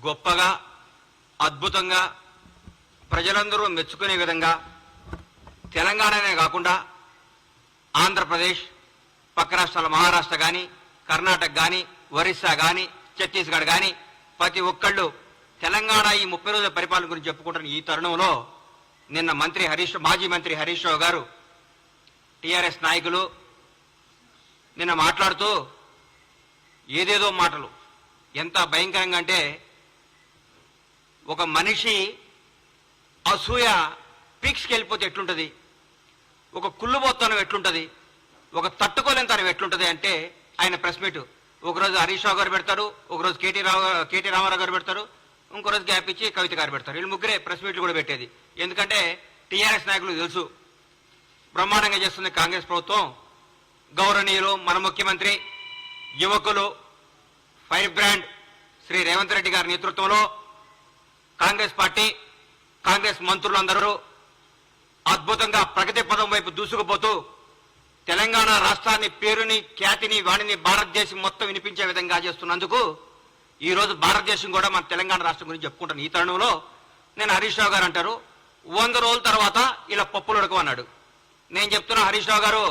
గొప్పగా అద్భుతంగా ప్రజలందరూ మెచ్చుకునే విధంగా తెలంగాణనే కాకుండా ఆంధ్రప్రదేశ్, పక్క రాష్ట్రాల మహారాష్ట్ర కానీ, కర్ణాటక కానీ, ఒరిస్సా కానీ, ఛత్తీస్గఢ్ కానీ ప్రతి ఒక్కళ్ళు తెలంగాణ ఈ 30 రోజుల పరిపాలన గురించి చెప్పుకుంటున్న ఈ తరుణంలో నిన్న మాజీ మంత్రి హరీష్ రావు గారు టీఆర్ఎస్ నాయకులు నిన్న మాట్లాడుతూ ఏదేదో మాటలు ఎంత భయంకరంగా అంటే ఒక మనిషి అసూయ పీక్స్కి వెళ్ళిపోతే ఎట్లుంటుంది, ఒక కుళ్ళుబోత్తనం ఎట్లుంటుంది, ఒక తట్టుకోలేనితనం ఎట్లుంటుంది అంటే ఆయన ప్రెస్ మీట్ ఒకరోజు హరీష్ రావు గారు పెడతారు, ఒకరోజు కేటీ రామారావు గారు పెడతారు, ఇంకో రోజు గ్యాప్ ఇచ్చి కవిత గారు పెడతారు. వీళ్ళు ముగ్గురే ప్రెస్ మీట్లు కూడా పెట్టేది. ఎందుకంటే టీఆర్ఎస్ నాయకులు తెలుసు బ్రహ్మాండంగా చేస్తుంది కాంగ్రెస్ ప్రభుత్వం. గౌరవనీయులు మన ముఖ్యమంత్రి, యువకులు, ఫైర్ బ్రాండ్ శ్రీ రేవంత్ రెడ్డి గారి నేతృత్వంలో కాంగ్రెస్ పార్టీ, కాంగ్రెస్ మంత్రులందరూ అద్భుతంగా ప్రగతి పదం వైపు దూసుకుపోతూ తెలంగాణ రాష్ట్రాన్ని పేరుని, ఖ్యాతిని, వాణిని భారతదేశం మొత్తం వినిపించే విధంగా చేస్తున్నందుకు ఈ రోజు భారతదేశం కూడా మన తెలంగాణ రాష్ట్రం గురించి చెప్పుకుంటాను. ఈ తరుణంలో నేను హరీష్ రావు గారు అంటారు 100 రోజుల తర్వాత ఇలా పప్పులు ఉడకమన్నాడు. నేను చెప్తున్నా హరీష్ రావు గారు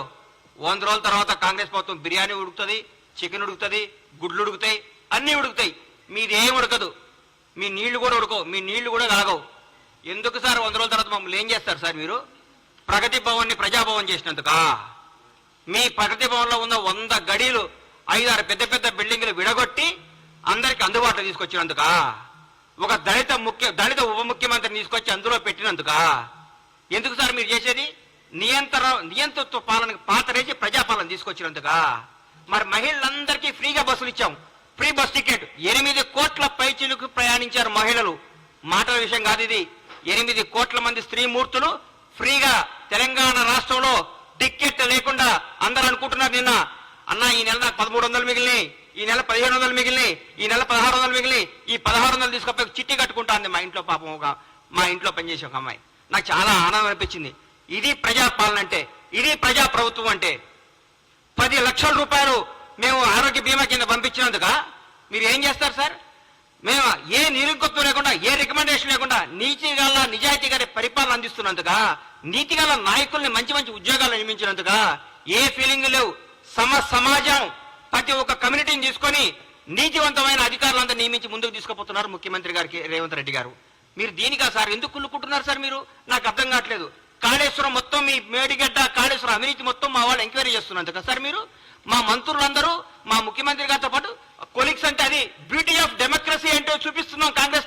100 రోజుల తర్వాత కాంగ్రెస్ ప్రభుత్వం బిర్యానీ ఉడుకుతుంది, చికెన్ ఉడుకుతుంది, గుడ్లు ఉడుకుతాయి, అన్నీ ఉడుకుతాయి. మీది ఏం ఉడకదు, మీ నీళ్లు కూడా ఉడకవు, మీ నీళ్లు కూడా కాగవు. ఎందుకు సార్ 100 రోజుల తర్వాత మమ్మల్ని ఏం చేస్తారు సార్ మీరు? ప్రగతి భవన్ని ప్రజాభవన్ చేసినందుకా? మీ ప్రగతి భవన్లో ఉన్న 100 గడీలు 5-6 పెద్ద పెద్ద బిల్డింగ్లు విడగొట్టి అందరికి అందుబాటులో తీసుకొచ్చినందుకా? ఒక దళిత ఉప ముఖ్యమంత్రిని తీసుకొచ్చి అందులో పెట్టినందుకా? ఎందుకు సార్ మీరు చేసేది? నియంతృత్వ పాలనకు పాతరేసి ప్రజాపాలన తీసుకొచ్చినందుకా? మరి మహిళలందరికీ ఫ్రీగా బస్సులు ఇచ్చాం, ఫ్రీ బస్ టికెట్. 8 కోట్ల పైచిలకు ప్రయాణించారు మహిళలు. మాటల విషయం కాదు ఇది. 8 కోట్ల మంది స్త్రీమూర్తులు ఫ్రీగా తెలంగాణ రాష్ట్రంలో టికెట్ లేకుండా. అందరూ అనుకుంటున్నారు నిన్న అన్న ఈ నెల నాకు 1300 మిగిలినాయి, ఈ నెల 1500 మిగిలినాయి, ఈ నెల 1600 మిగిలినాయి, ఈ 1600 తీసుకపోయి చిట్టి కట్టుకుంటాంది మా ఇంట్లో. పాపం మా ఇంట్లో పనిచేసే ఒక అమ్మాయి. నాకు చాలా ఆనందం అనిపించింది. ఇది ప్రజాపాలన అంటే, ఇది ప్రజా ప్రభుత్వం అంటే. 10 లక్షల రూపాయలు మేము ఆరోగ్య బీమా కింద పంపించినందుక మీరు ఏం చేస్తారు సార్? మేము ఏ నిరుగొత్తు లేకుండా, ఏ రికమెండేషన్ లేకుండా నిజాయితీ గారి పరిపాలన అందిస్తున్నందుక, నీతి గల నాయకుల్ని మంచి మంచి ఉద్యోగాలు నియమించినందుక ఏ ఫీలింగ్ లేవు. సమాజం ప్రతి ఒక్క కమ్యూనిటీని తీసుకొని నీతివంతమైన అధికారులంతా నియమించి ముందుకు తీసుకుపోతున్నారు ముఖ్యమంత్రి గారికి రేవంత్ రెడ్డి గారు. మీరు దీనికా సార్ ఎందుకు కుళ్ళుకుంటున్నారు సార్? మీరు నాకు అర్థం కావట్లేదు. కాళేశ్వరం మొత్తం మీ మేడిగడ్డ కాళేశ్వరం అవినీతి మొత్తం మా వాళ్ళు ఎంక్వైరీ చేస్తున్నందుక సార్ మీరు? మా మంత్రులందరూ మా ముఖ్యమంత్రి గారితో పాటు కొలీగ్స్ అంటే అది బ్యూటీ ఆఫ్ డెమోక్రసీ అంటే చూపిస్తున్నాం కాంగ్రెస్